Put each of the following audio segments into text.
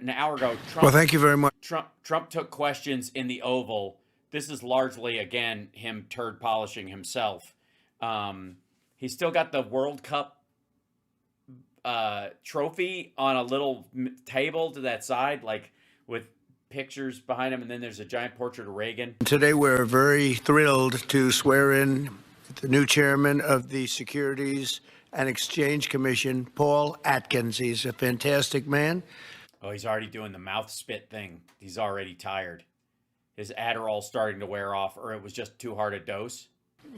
an hour ago, Well, thank you very much. Trump took questions in the Oval. This is largely, again, him turd polishing himself. He's still got the World Cup trophy on a little table to that side, like with pictures behind him, and then there's a giant portrait of Reagan. Today, we're very thrilled to swear in the new chairman of the Securities and Exchange Commission, Paul Atkins. He's a fantastic man. Oh, he's already doing the mouth spit thing. He's already tired. His Adderall's starting to wear off, or it was just too hard a dose.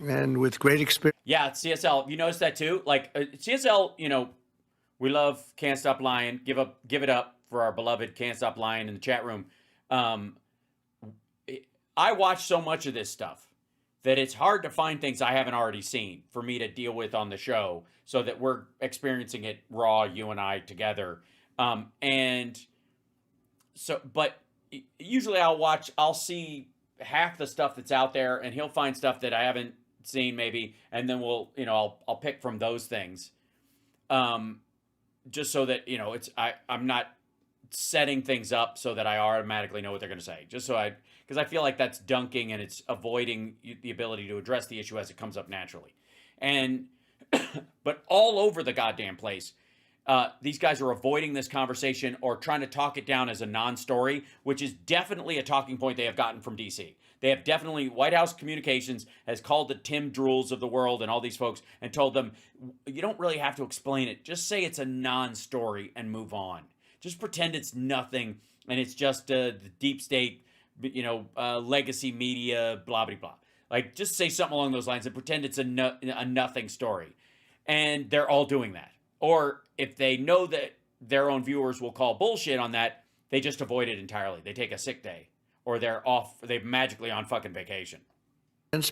And with great experience. Yeah, CSL. You noticed that too? Like CSL, we love Can't Stop Lying. Give it up for our beloved Can't Stop Lying in the chat room. I watch so much of this stuff that it's hard to find things I haven't already seen for me to deal with on the show, so that we're experiencing it raw, you and I together. And so, but usually I'll see half the stuff that's out there, and he'll find stuff that I haven't seen maybe, and then I'll pick from those things. Just so that, I'm not setting things up so that I automatically know what they're going to say. Just so because I feel like that's dunking, and it's avoiding the ability to address the issue as it comes up naturally. And, but all over the goddamn place, these guys are avoiding this conversation or trying to talk it down as a non-story, which is definitely a talking point they have gotten from DC. They have definitely, White House Communications has called the Tim Drools of the world and all these folks and told them, you don't really have to explain it. Just say it's a non-story and move on. Just pretend it's nothing and it's just the deep state, legacy media, blah, blah, blah. Like, just say something along those lines and pretend it's a nothing story. And they're all doing that. Or if they know that their own viewers will call bullshit on that, they just avoid it entirely. They take a sick day. Or they're magically on fucking vacation.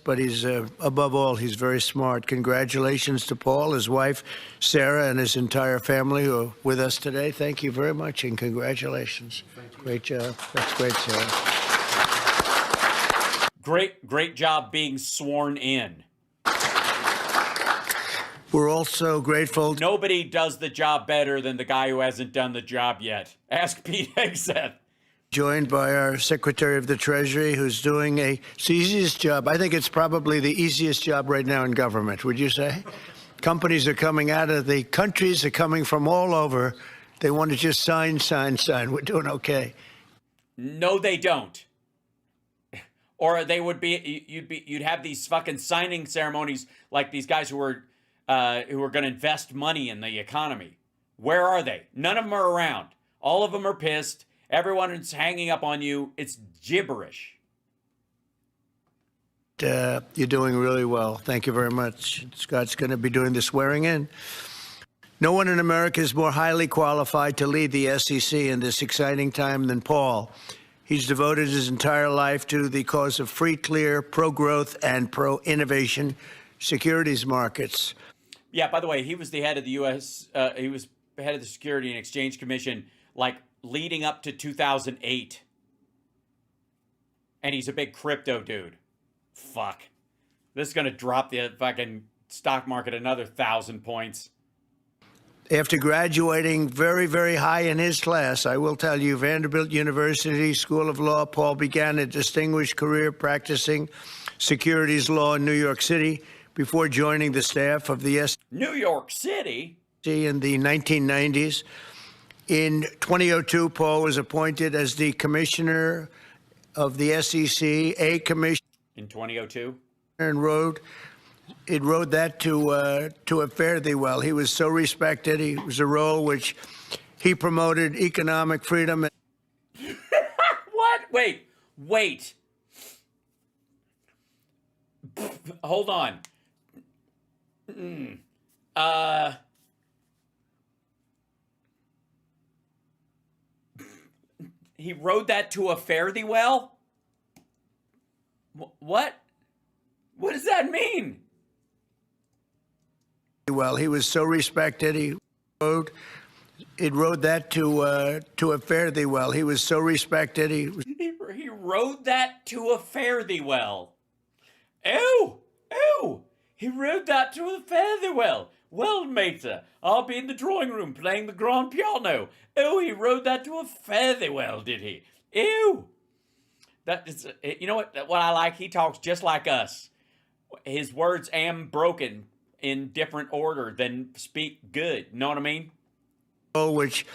But he's, above all, he's very smart. Congratulations to Paul, his wife, Sarah, and his entire family who are with us today. Thank you very much, and congratulations. Great job. That's great, Sarah. Great job being sworn in. We're also grateful. Nobody does the job better than the guy who hasn't done the job yet. Ask Pete Hegseth. Joined by our Secretary of the Treasury, who's doing the easiest job. I think it's probably the easiest job right now in government, would you say? Companies are coming out of the countries, are coming from all over. They want to just sign. We're doing okay. No, they don't. Or they would you'd have these fucking signing ceremonies like these guys who are going to invest money in the economy. Where are they? None of them are around. All of them are pissed. Everyone is hanging up on you. It's gibberish. You're doing really well. Thank you very much. Scott's going to be doing the swearing in. No one in America is more highly qualified to lead the SEC in this exciting time than Paul. He's devoted his entire life to the cause of free, clear, pro-growth, and pro-innovation securities markets. Yeah, by the way, he was the head of the U.S., he was head of the Security and Exchange Commission, like, leading up to 2008. And he's a big crypto dude. Fuck. This is going to drop the fucking stock market another 1,000 points. After graduating very, very high in his class, I will tell you, Vanderbilt University School of Law, Paul began a distinguished career practicing securities law in New York City before joining the staff of the SEC. New York City? In the 1990s. In 2002, Paul was appointed as the commissioner of the SEC, a commissioner. In 2002? And rode that to a fare thee well. He was so respected. He was a role which he promoted economic freedom. What? Wait. Hold on. He rode that to a fare thee well? What? What does that mean? Well, he was so respected. He rode that to a fare thee well. He was so respected. He rode that to a fare thee well. Ew. He rode that to a fare thee well. Well, mater, I'll be in the drawing room playing the grand piano. Oh, he rode that to a fare thee well, did he? Ew. That is, you know what I like? He talks just like us. His words am broken in different order than speak good. You know what I mean? Which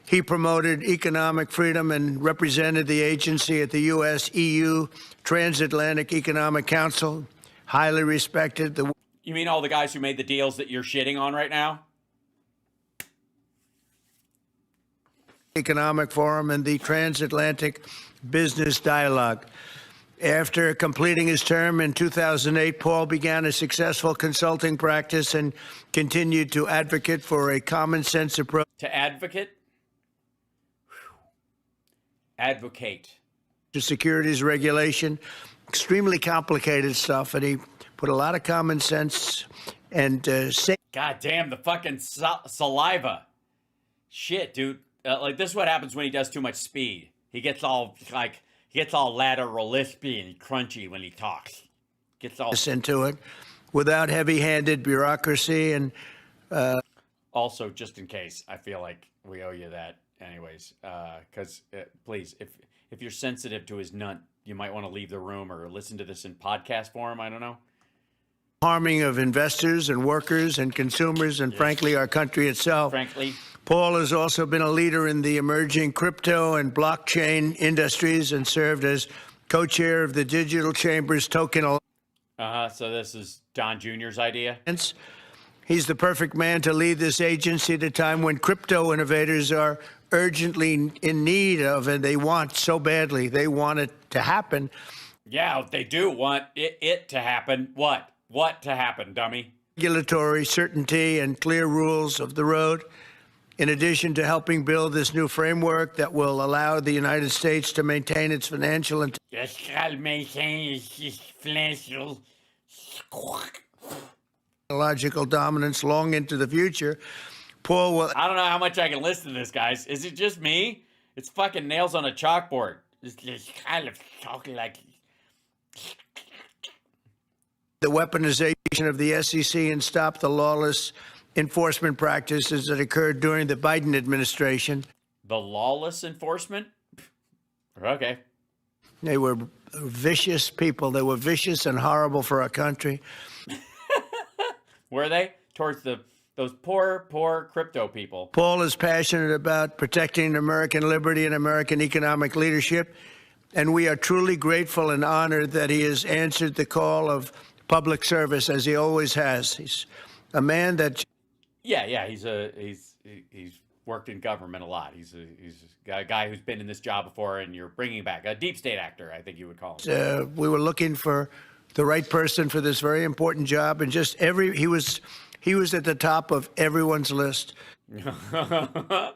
he promoted economic freedom and represented the agency at the U.S.-EU Transatlantic Economic Council. Highly respected. You mean all the guys who made the deals that you're shitting on right now? Economic Forum and the Transatlantic Business Dialogue. After completing his term in 2008, Paul began a successful consulting practice and continued to advocate for a common sense approach. To advocate? Advocate. To securities regulation. Extremely complicated stuff, and he put a lot of common sense and God damn, the fucking saliva. Shit, dude. Like, this is what happens when he does too much speed. He gets all, like, lateral lispy and crunchy when he talks. Gets all into it without heavy-handed bureaucracy and also, just in case, I feel like we owe you that anyways, because please, if you're sensitive to his nut, you might want to leave the room or listen to this in podcast form. I don't know. Harming of investors and workers and consumers and, frankly, our country itself. Frankly. Paul has also been a leader in the emerging crypto and blockchain industries and served as co-chair of the Digital Chamber's Token Alliance. So this is Don Jr.'s idea? He's the perfect man to lead this agency at a time when crypto innovators are urgently in need of, and they want so badly, they want it to happen. Yeah, they do want it to happen. What? What to happen, dummy? Regulatory certainty and clear rules of the road, in addition to helping build this new framework that will allow the United States to maintain its financial and technological dominance long into the future. Paul will... I don't know how much I can listen to this, guys. Is it just me? It's fucking nails on a chalkboard. It's just kind of talking like... The weaponization of the SEC and stop the lawless enforcement practices that occurred during the Biden administration. The lawless enforcement? Okay. They were vicious people. They were vicious and horrible for our country. Were they? Towards those poor crypto people. Paul is passionate about protecting American liberty and American economic leadership, and we are truly grateful and honored that he has answered the call of public service, as he always has. He's a man that... Yeah, he's worked in government a lot. He's a guy who's been in this job before, and you're bringing back a deep state actor, I think you would call him. We were looking for the right person for this very important job, and just he was at the top of everyone's list. Because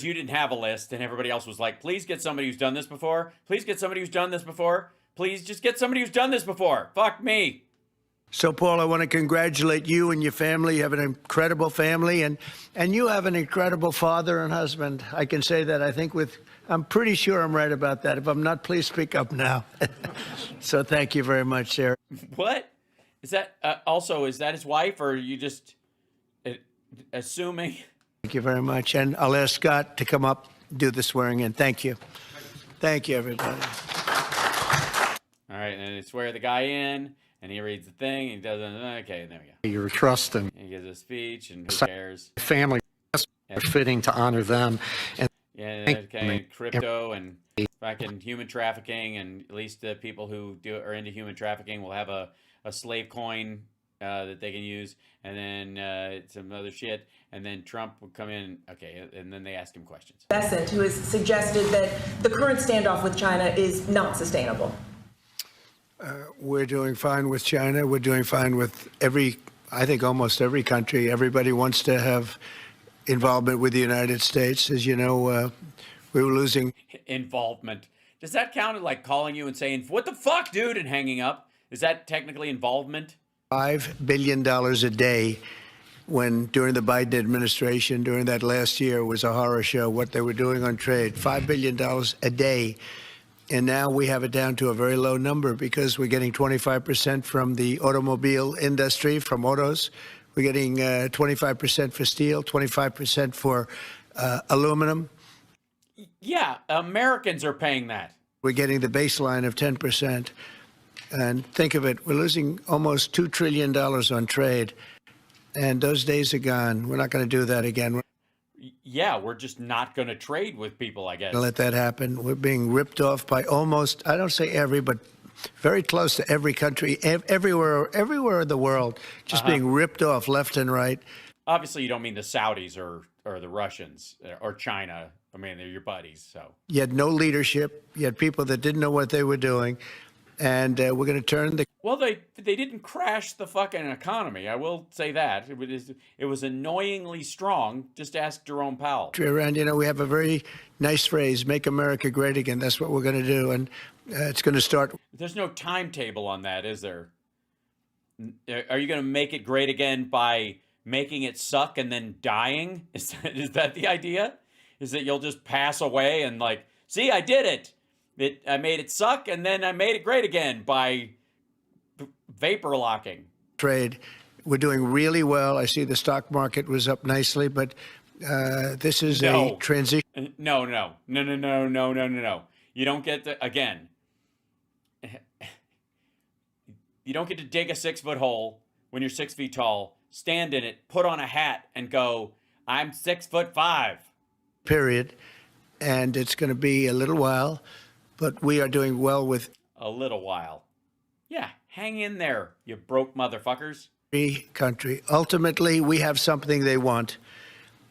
you didn't have a list, and everybody else was like, please get somebody who's done this before. Please get somebody who's done this before. Please just get somebody who's done this before. Fuck me. So, Paul, I want to congratulate you and your family. You have an incredible family, and you have an incredible father and husband. I can say that, I think, I'm pretty sure I'm right about that. If I'm not, please speak up now. So thank you very much, Sarah. What? Is that also, is that his wife, or are you just assuming? Thank you very much. And I'll ask Scott to come up, do the swearing in. Thank you. Thank you, everybody. All right, and they swear the guy in. And he reads the thing, and he does it. Okay, there we go. Your trust and he gives a speech, and who cares? Family are fitting to honor them. And yeah, okay, crypto and fucking human trafficking, and at least the people who are into human trafficking will have a slave coin that they can use, and then some other shit, and then Trump will come in, okay, and then they ask him questions. Besant, who has suggested that the current standoff with China is not sustainable. We're doing fine with China. We're doing fine with I think almost every country. Everybody wants to have involvement with the United States. As you know, we were losing involvement. Does that count as like calling you and saying, what the fuck, dude, and hanging up? Is that technically involvement? $5 billion a day when during the Biden administration, during that last year, was a horror show, what they were doing on trade. $5 billion a day. And now we have it down to a very low number because we're getting 25% from the automobile industry, from autos. We're getting 25% for steel, 25% for aluminum. Yeah, Americans are paying that. We're getting the baseline of 10%. And think of it, we're losing almost $2 trillion on trade. And those days are gone. We're not going to do that again. Yeah, we're just not going to trade with people, I guess. Let that happen. We're being ripped off by almost, I don't say every, but very close to every country, everywhere in the world, just being ripped off left and right. Obviously, you don't mean the Saudis or the Russians or China. I mean, they're your buddies, so. You had no leadership. You had people that didn't know what they were doing. And we're going to turn the... Well, they didn't crash the fucking economy. I will say that. It was annoyingly strong. Just ask Jerome Powell. Around, you know, we have a very nice phrase, make America great again. That's what we're going to do. And it's going to start... There's no timetable on that, is there? Are you going to make it great again by making it suck and then dying? Is that the idea? Is that you'll just pass away and like, see, I did it. I made it suck, and then I made it great again by vapor locking. Trade. We're doing really well. I see the stock market was up nicely, but this is a transition. No. You don't get to, again, you don't get to dig a 6-foot hole when you're 6 feet tall, stand in it, put on a hat, and go, I'm 6'5". Period. And it's going to be a little while. But we are doing well with... A little while. Yeah, hang in there, you broke motherfuckers. Country. Ultimately, we have something they want.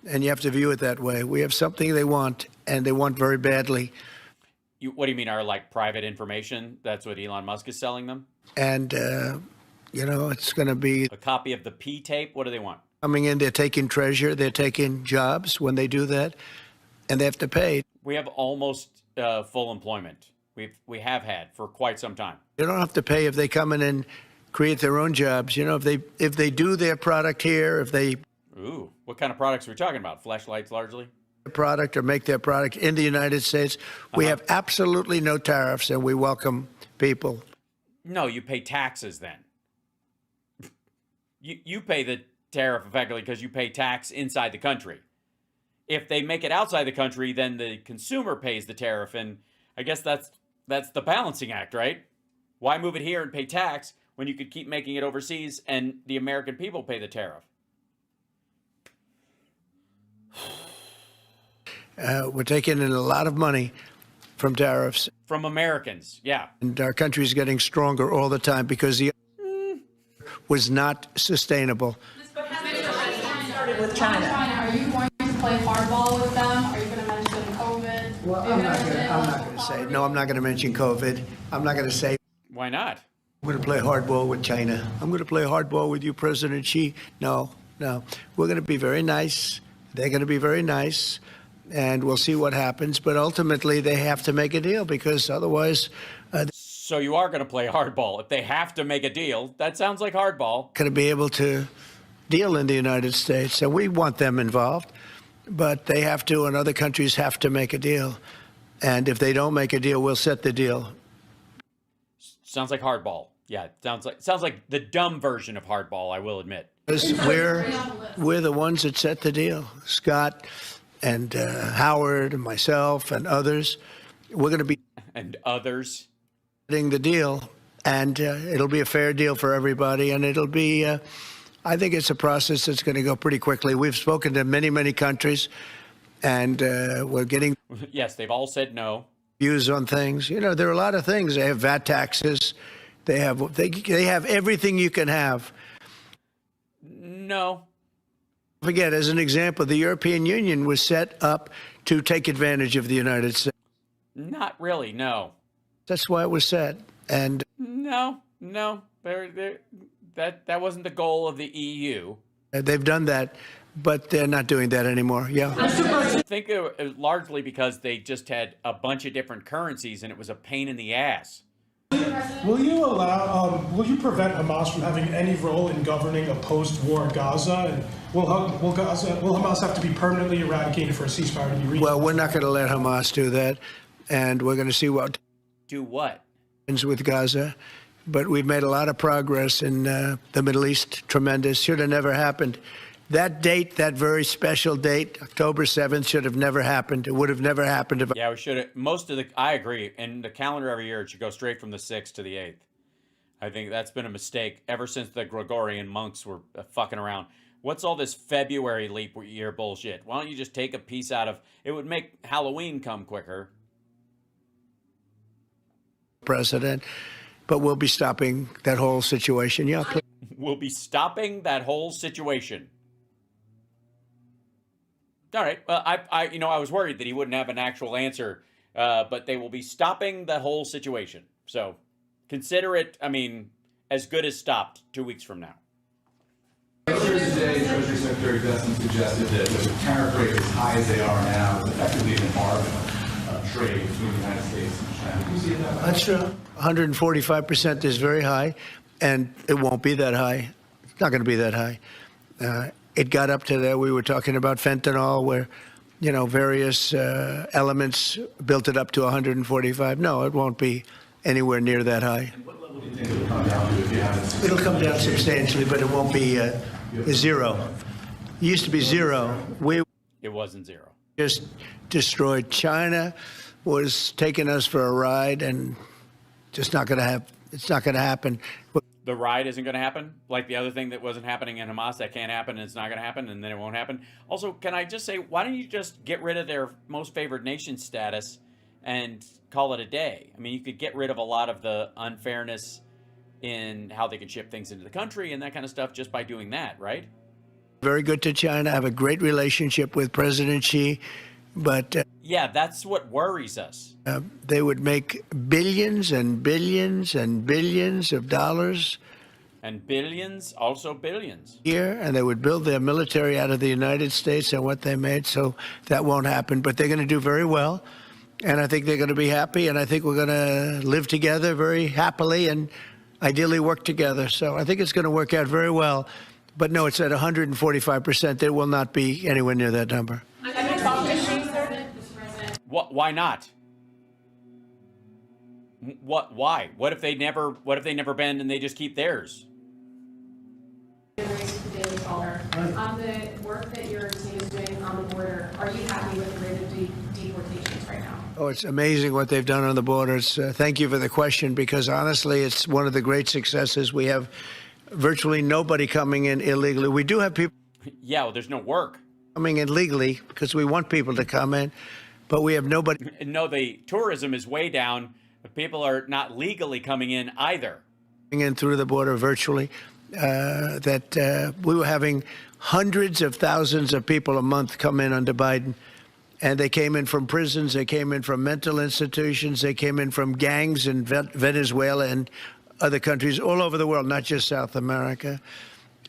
And you have to view it that way. We have something they want, and they want very badly. What do you mean, our like private information? That's what Elon Musk is selling them? And, you know, it's going to be... A copy of the P-tape? What do they want? Coming in, they're taking treasure. They're taking jobs when they do that. And they have to pay. We have almost... full employment. We have had for quite some time. They don't have to pay if they come in and create their own jobs. You know, if they do their product here, if they... Ooh, what kind of products are we talking about? Flashlights largely? Product or make their product in the United States. We have absolutely no tariffs, and we welcome people. No, you pay taxes then. You pay the tariff effectively because you pay tax inside the country. If they make it outside the country, then the consumer pays the tariff, and I guess that's the balancing act, right? Why move it here and pay tax when you could keep making it overseas and the American people pay the tariff? We're taking in a lot of money from tariffs. From Americans, yeah. And our country is getting stronger all the time because the was not sustainable. Started with China. Are you going to play hardball with them? Are you going to mention COVID? Well, I'm not going to say. No, I'm not going to mention COVID. I'm not going to say. Why not? I'm going to play hardball with China. I'm going to play hardball with you, President Xi. No. We're going to be very nice. They're going to be very nice. And we'll see what happens. But ultimately, they have to make a deal because otherwise... So you are going to play hardball. If they have to make a deal, that sounds like hardball. Going to be able to deal in the United States. And we want them involved. But they have to, and other countries have to make a deal. And if they don't make a deal, we'll set the deal. Sounds like hardball. Yeah, sounds like the dumb version of hardball, I will admit. We're the ones that set the deal. Scott and Howard and myself and others. We're going to be... And others. ...the deal. And it'll be a fair deal for everybody. And it'll be... I think it's a process that's going to go pretty quickly. We've spoken to many, many countries. And we're getting... Yes, they've all said no. Views on things. You know, there are a lot of things. They have VAT taxes. They have everything you can have. No. Forget, as an example, the European Union was set up to take advantage of the United States. Not really, no. That's why it was set. And no. That wasn't the goal of the EU. They've done that, but they're not doing that anymore. Yeah. I think it was largely because they just had a bunch of different currencies and it was a pain in the ass. Will you prevent Hamas from having any role in governing a post-war Gaza? And will Hamas have to be permanently eradicated for a ceasefire to be reached? Well, we're not going to let Hamas do that, and we're going to see what do what happens with Gaza. but we've made a lot of progress in the Middle East. Tremendous. Should have never happened. That date, that very special date, October 7th, should have never happened. It would have never happened if Yeah, we should have. I agree. In the calendar every year, it should go straight from the 6th to the 8th. I think that's been a mistake ever since the Gregorian monks were fucking around. What's all this February leap year bullshit? Why don't you just take a piece out of it? Would make Halloween come quicker. president, but we'll be stopping that whole situation. Yeah, please. We'll be stopping that whole situation. All right. Well, I was worried that he wouldn't have an actual answer, but they will be stopping the whole situation. So consider it, as good as stopped 2 weeks from now. Earlier today, Treasury Secretary Dustin suggested that with the tariff rates as high as they are now, it's effectively an embargo of trade between the United States and China. Do you see it that way? That's true. 145% is very high, and it won't be that high. It's not going to be that high. It got up to there. We were talking about fentanyl, where, various elements built it up to 145. No, it won't be anywhere near that high. And what level do you think it'll come down to if you haven't? It'll come down substantially, but it won't be zero. It used to be zero. It wasn't zero. Just destroyed. China was taking us for a ride, and just not going to have. It's not going to happen. The ride isn't going to happen, like the other thing that wasn't happening in Hamas, that can't happen, and it's not going to happen, and then it won't happen. Also, can I just say, why don't you just get rid of their most favored nation status and call it a day? You could get rid of a lot of the unfairness in how they can ship things into the country and that kind of stuff just by doing that, right? Very good to China. I have a great relationship with President Xi, but yeah, that's what worries us. They would make billions and billions and billions of dollars. And billions, also billions. Here, and they would build their military out of the United States and what they made, so that won't happen. But they're going to do very well, and I think they're going to be happy, and I think we're going to live together very happily and ideally work together. So I think it's going to work out very well. But no, it's at 145%. It will not be anywhere near that number. Why not? Why? What if they never bend and they just keep theirs? On the work that your team is doing on the border, are you happy with the rate of deportations right now? Oh, it's amazing what they've done on the borders. Thank you for the question, because honestly, it's one of the great successes. We have virtually nobody coming in illegally. We do have people. Yeah, well, there's no work coming in legally because we want people to come in, but we have nobody. No, the tourism is way down. But people are not legally coming in either. In through the border virtually. We were having hundreds of thousands of people a month come in under Biden. And they came in from prisons. They came in from mental institutions. They came in from gangs in Venezuela and other countries all over the world, not just South America.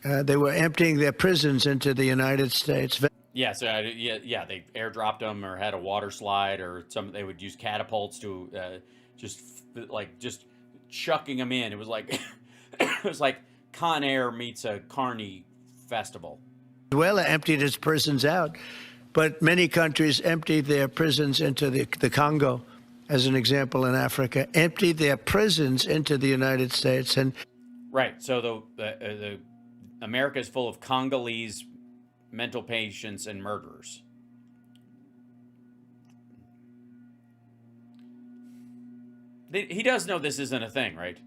They were emptying their prisons into the United States. Yeah, so they airdropped them or had a water slide, or they would use catapults to just chucking them in. It was like it was like Con Air meets a Carney festival. Venezuela emptied its prisons out, but many countries emptied their prisons into the Congo, as an example, in Africa, emptied their prisons into the United States. And right, so the America is full of Congolese mental patients and murderers. He does know this isn't a thing, right?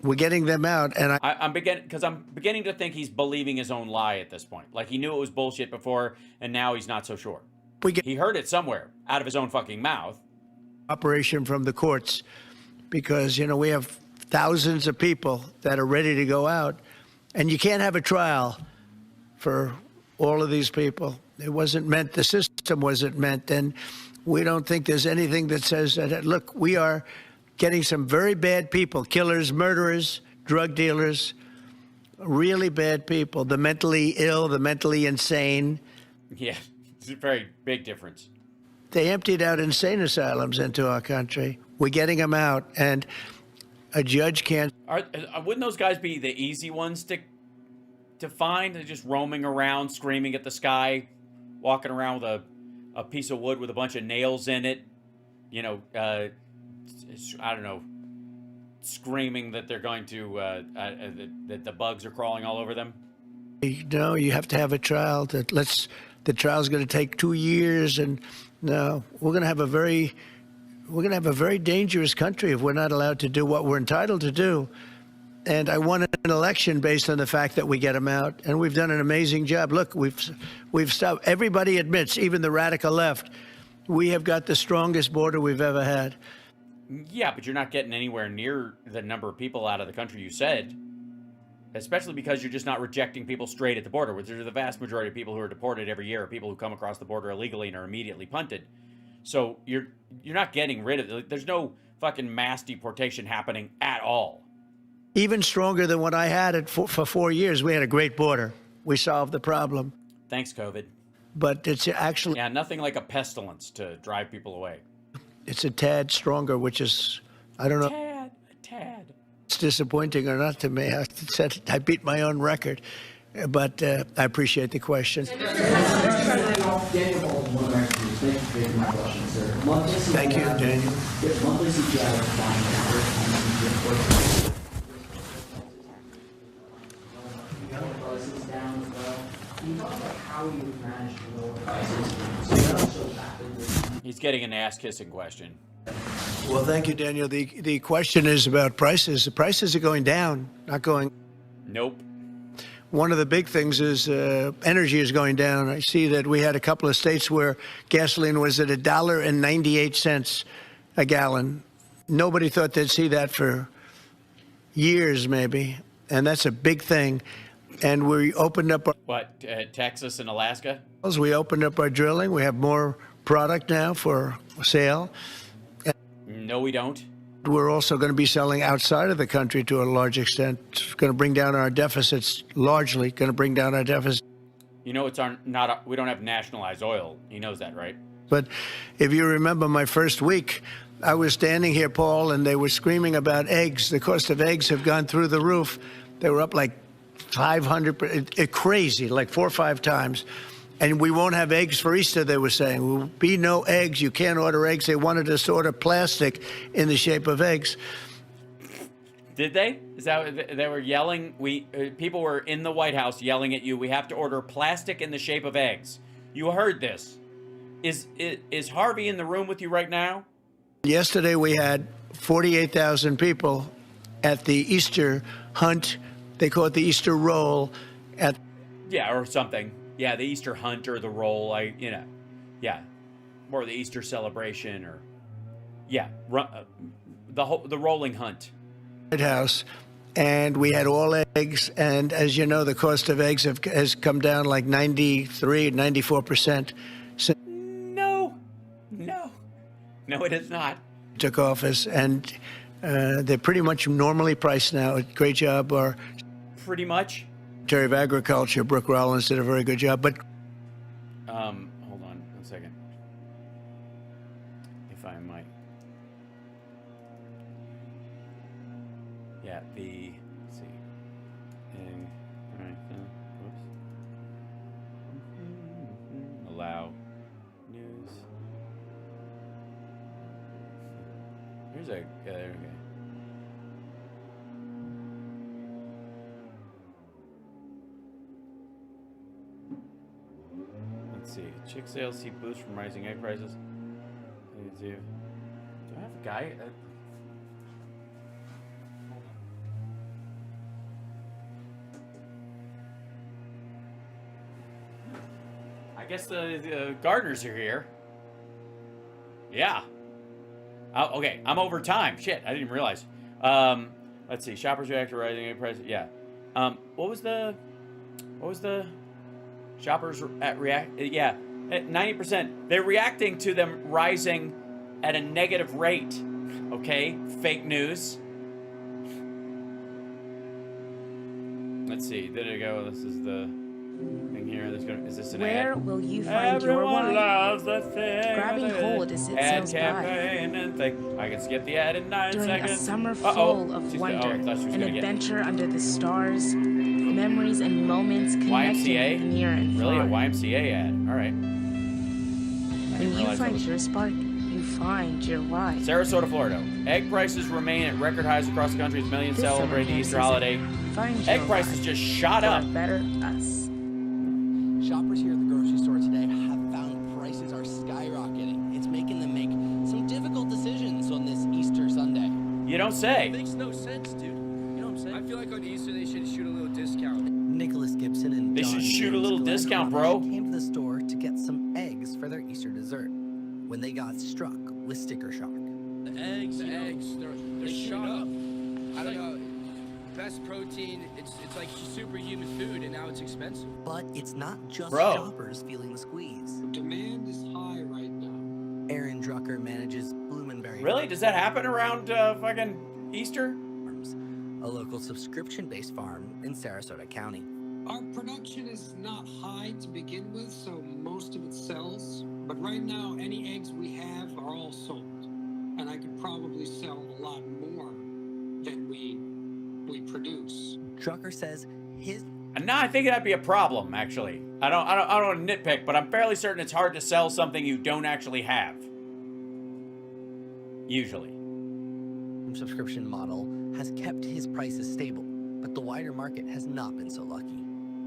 We're getting them out, and I'm beginning to think he's believing his own lie at this point. Like, he knew it was bullshit before, and now he's not so sure. He heard it somewhere out of his own fucking mouth. Operation from the courts, because we have thousands of people that are ready to go out, and you can't have a trial for all of these people. It wasn't meant. The system wasn't meant, and we don't think there's anything that says that. Look, we are getting some very bad people, killers, murderers, drug dealers, really bad people, the mentally ill, the mentally insane. Yeah, it's a very big difference. They emptied out insane asylums into our country. We're getting them out, and a judge can't. Wouldn't those guys be the easy ones to find? They're just roaming around, screaming at the sky, walking around with a piece of wood with a bunch of nails in it. I don't know. screaming that they're going to that the bugs are crawling all over them? No, you have to have a trial. The trial's going to take 2 years, and no, we're going to have a very dangerous country if we're not allowed to do what we're entitled to do. And I won an election based on the fact that we get them out, and we've done an amazing job. Look, we've stopped. Everybody admits, even the radical left, we have got the strongest border we've ever had. Yeah, but you're not getting anywhere near the number of people out of the country you said, especially because you're just not rejecting people straight at the border, which are the vast majority of people who are deported every year are people who come across the border illegally and are immediately punted. So you're not getting rid of it. There's no fucking mass deportation happening at all. Even stronger than what I had it for 4 years. We had a great border. We solved the problem. Thanks, COVID. But it's actually... Yeah, nothing like a pestilence to drive people away. It's a tad stronger, which is, I don't know. A tad. It's disappointing or not to me. I beat my own record. But I appreciate the question. Thank you, Daniel. He's getting an ass-kissing question. Well, thank you, Daniel. The question is about prices. The prices are going down, not going. Nope. One of the big things is energy is going down. I see that we had a couple of states where gasoline was at $1.98 a gallon. Nobody thought they'd see that for years, maybe, and that's a big thing. And we opened up What, Texas and Alaska? we opened up our drilling. We have more product now for sale. No, we don't. We're also going to be selling outside of the country to a large extent. It's going to bring down our deficits, largely going to bring down our deficits. You know, we don't have nationalized oil. He knows that, right? But if you remember my first week, I was standing here, Paul, and they were screaming about eggs. The cost of eggs have gone through the roof. They were up like 500, crazy, like 4 or 5 times. And we won't have eggs for Easter, they were saying. There will be no eggs. You can't order eggs. They wanted us to order plastic in the shape of eggs. Did they? Is that they were yelling? People were in the White House yelling at you. We have to order plastic in the shape of eggs. You heard this. Is Harvey in the room with you right now? Yesterday we had 48,000 people at the Easter hunt. They call it the Easter roll. Yeah, or something. Yeah, the Easter hunt or the roll. Yeah, or the Easter celebration or the rolling hunt. White House, and we had all eggs. And as you know, the cost of eggs has come down like 94%. No, it is not. Took office, and they're pretty much normally priced now. Great job. Our Pretty much. Secretary of Agriculture, Brooke Rollins, did a very good job. But hold on 1 second. If I might. Yeah, let's see. All right, whoops. Allow news. Here's there we go. Let's see. Chick sales see boost from rising egg prices. Do I have a guy? I guess the gardeners are here. Yeah. Oh, okay, I'm over time. Shit, I didn't even realize. Let's see. Shoppers react to rising egg prices. Yeah. What was the shoppers react? Yeah, at 90%. They're reacting to them rising at a negative rate. Okay, fake news. Let's see. There you go. This is the thing here. Is this an Where ad? will you find your Everyone wine? loves the thing. Grabbing hold as it ad sails by. campaign and thing. I can skip the ad in 9 During seconds. a summer Uh-oh. full of She's wonder, I thought she was an gonna get adventure under the stars, memories and moments connecting YMCA? near and Really, a far. YMCA ad? All right. When you realize that find was- your spark, you find your life. Sarasota, Florida. Egg prices remain at record highs across the country as millions This celebrate the summer, Easter Hamas holiday. Find Egg your prices life just shot for up. a better us. Shoppers here at the grocery store today have found prices are skyrocketing. It's making them make some difficult decisions on this Easter Sunday. You don't say. It makes no sense, dude. You know what I'm saying? I feel like on Easter they should shoot a little discount. Nicholas Gibson and They John should shoot a James little Glenn discount, Amish bro. came to the store to get some eggs for their Easter dessert when they got struck with sticker shock. The eggs, they're shot up. I don't know. Best protein, it's like superhuman food, and now it's expensive. But it's not just Bro. shoppers feeling the squeeze. Demand is high right now. Aaron Drucker manages Blumenberry Really? Does that happen around fucking Easter? Farms, a local subscription-based farm in Sarasota County. Our production is not high to begin with, so most of it sells. But right now, any eggs we have are all sold. And I could probably sell a lot more than we produce. Drucker says his And now I think that'd be a problem, actually. I don't want to nitpick, but I'm fairly certain it's hard to sell something you don't actually have. Usually. subscription model has kept his prices stable, but the wider market has not been so lucky.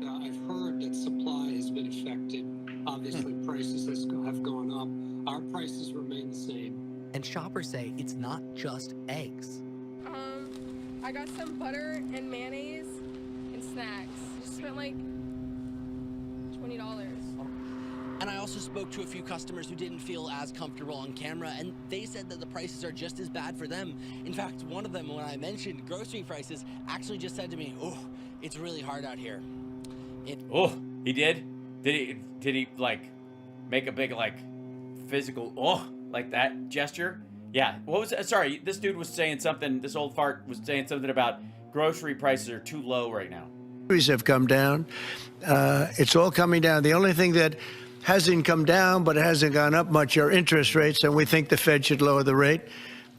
I've heard that supply has been affected. Obviously, prices have gone up. Our prices remain the same. And shoppers say it's not just eggs. I got some butter and mayonnaise and snacks. Just spent like $20. And I also spoke to a few customers who didn't feel as comfortable on camera, and they said that the prices are just as bad for them. In fact, one of them, when I mentioned grocery prices, actually just said to me, "Oh, it's really hard out here." Oh, he did? Did he like make a big like physical like that gesture? Yeah. What was it? Sorry, this dude was saying something. This old fart was saying something about grocery prices are too low right now. Groceries have come down. It's all coming down. The only thing that hasn't come down, but it hasn't gone up much, are interest rates, and we think the Fed should lower the rate.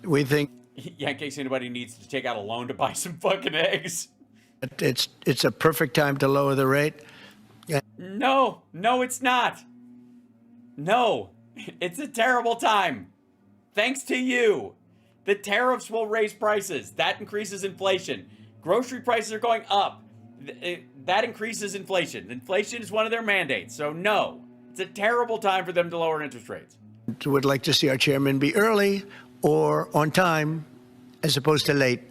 We think, Yeah, in case anybody needs to take out a loan to buy some fucking eggs. it's a perfect time to lower the rate. No, it's not. No, it's a terrible time. Thanks to you. The tariffs will raise prices. That increases inflation. Grocery prices are going up. That increases inflation. Inflation is one of their mandates. So no, it's a terrible time for them to lower interest rates. Would like to see our chairman be early or on time as opposed to late.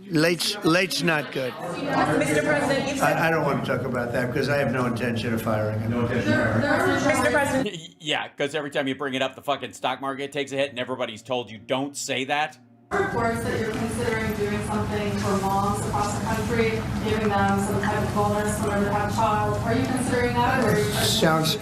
Late's not good. Mr. President, you've said... I don't want to talk about that because I have no intention of firing him. Mr. President... Yeah, because every time you bring it up, the fucking stock market takes a hit and everybody's told you don't say that. Reports that you're considering doing something for moms across the country, giving them some type of bonus whenever they have a child. Are you considering that? Or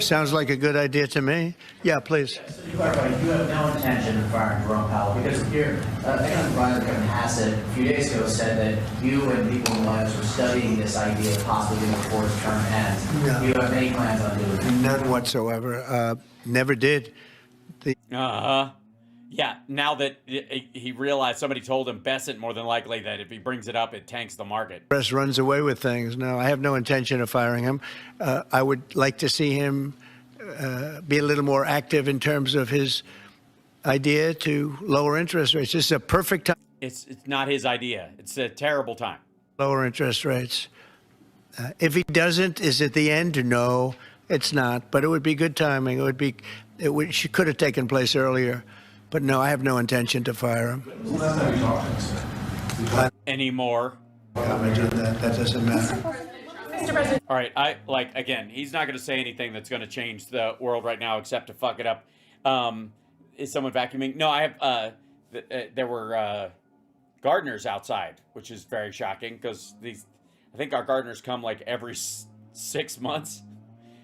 Sounds like a good idea to me. Yeah, please. So to clarify, you have no intention of firing Jerome Powell because your economic advisor Kevin Hassett a few days ago said that you and people in the White House were studying this idea of possibly before his term ends. No. Do you have any plans on doing it? None whatsoever. Never did. Yeah, now that he realized somebody told him Besant more than likely that if he brings it up, it tanks the market. Press runs away with things. No, I have no intention of firing him. I would like to see him be a little more active in terms of his idea to lower interest rates. This is a perfect time. It's not his idea. It's a terrible time. Lower interest rates. If he doesn't, is it the end? No, it's not. But it would be good timing. She could have taken place earlier. But no, I have no intention to fire him. When's the last time you talked to him? Anymore. Comment on that. That doesn't matter. Mr. President... All right, again, he's not going to say anything that's going to change the world right now except to fuck it up. Is someone vacuuming? No, I have, there were gardeners outside, which is very shocking because I think our gardeners come like every 6 months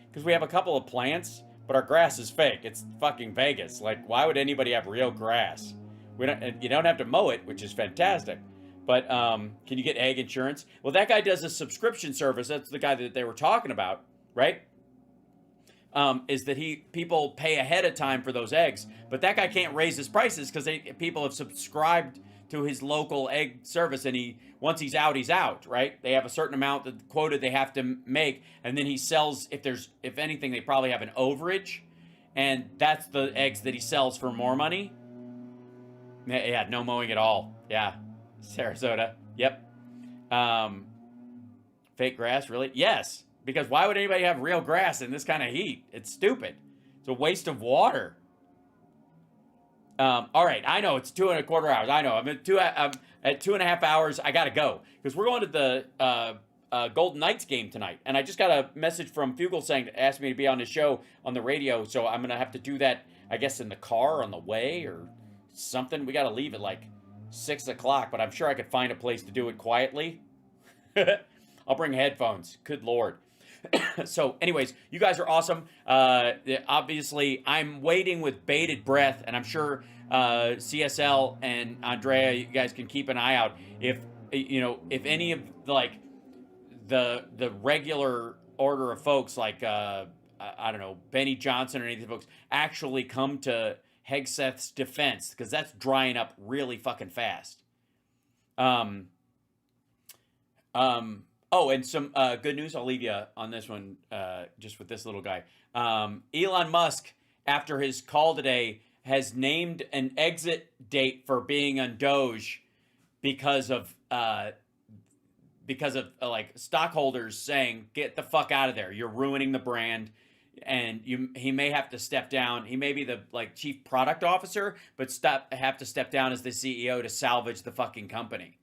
because we have a couple of plants. But our grass is fake. It's fucking Vegas. Like, why would anybody have real grass? You don't have to mow it, which is fantastic. But can you get egg insurance? Well, that guy does a subscription service. That's the guy that they were talking about, right? Is that people pay ahead of time for those eggs. But that guy can't raise his prices because people have subscribed to his local egg service, and once he's out, right? They have a certain amount, the quota they have to make, and then he sells. If anything, they probably have an overage, and that's the eggs that he sells for more money. Yeah, no mowing at all. Yeah, Sarasota. Yep. Fake grass, really? Yes, because why would anybody have real grass in this kind of heat? It's stupid. It's a waste of water. All right, I know it's 2.25 hours. I know I'm at 2.5 hours. I gotta go because we're going to the Golden Knights game tonight, and I just got a message from Fugel saying asked me to be on his show on the radio, so I'm gonna have to do that, I guess, in the car on the way or something. We gotta leave at like 6 o'clock, but I'm sure I could find a place to do it quietly. I'll bring headphones. Good Lord. So anyways, you guys are awesome. Obviously, I'm waiting with bated breath, and I'm sure CSL and Andrea, you guys can keep an eye out. If any of the regular order of folks like I don't know, Benny Johnson or any of the folks actually come to Hegseth's defense, because that's drying up really fucking fast. Oh, and some good news. I'll leave you on this one, just with this little guy. Elon Musk, after his call today, has named an exit date for being on Doge because of like stockholders saying, "Get the fuck out of there! You're ruining the brand." And he may have to step down. He may be the chief product officer, but have to step down as the CEO to salvage the fucking company.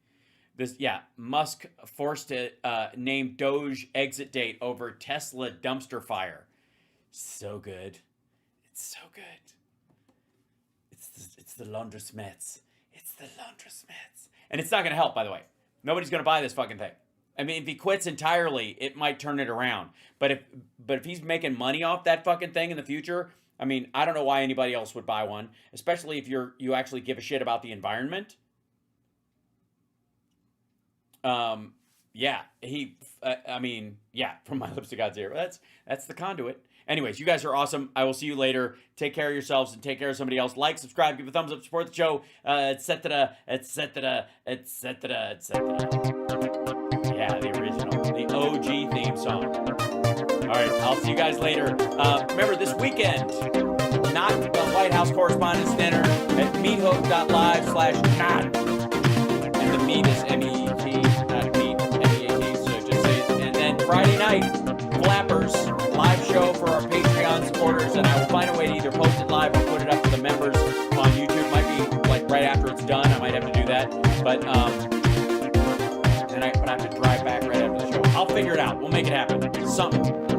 Musk forced to name Doge exit date over Tesla dumpster fire. So good. It's so good. It's the laundromats. It's the laundromats. And it's not going to help, by the way. Nobody's going to buy this fucking thing. I mean, if he quits entirely, it might turn it around. But if he's making money off that fucking thing in the future, I mean, I don't know why anybody else would buy one, especially if you actually give a shit about the environment. From my lips to God's ear. That's the conduit. Anyways, you guys are awesome. I will see you later. Take care of yourselves and take care of somebody else. Like, subscribe, give a thumbs up, support the show, etc., etc., etc., etc. Yeah, the original, the OG theme song. All right, I'll see you guys later. Remember, this weekend, not the White House Correspondents' Dinner at meathook.live/not. And the meat is MEET, not meat, MEAT, so just say it. And then Friday night, Flappers, live show for our Patreon supporters, and I will find a way to either post it live or put it up for the members on YouTube. Might be right after it's done. I might have to do that, but I have to drive back right after the show. I'll figure it out. We'll make it happen. Something.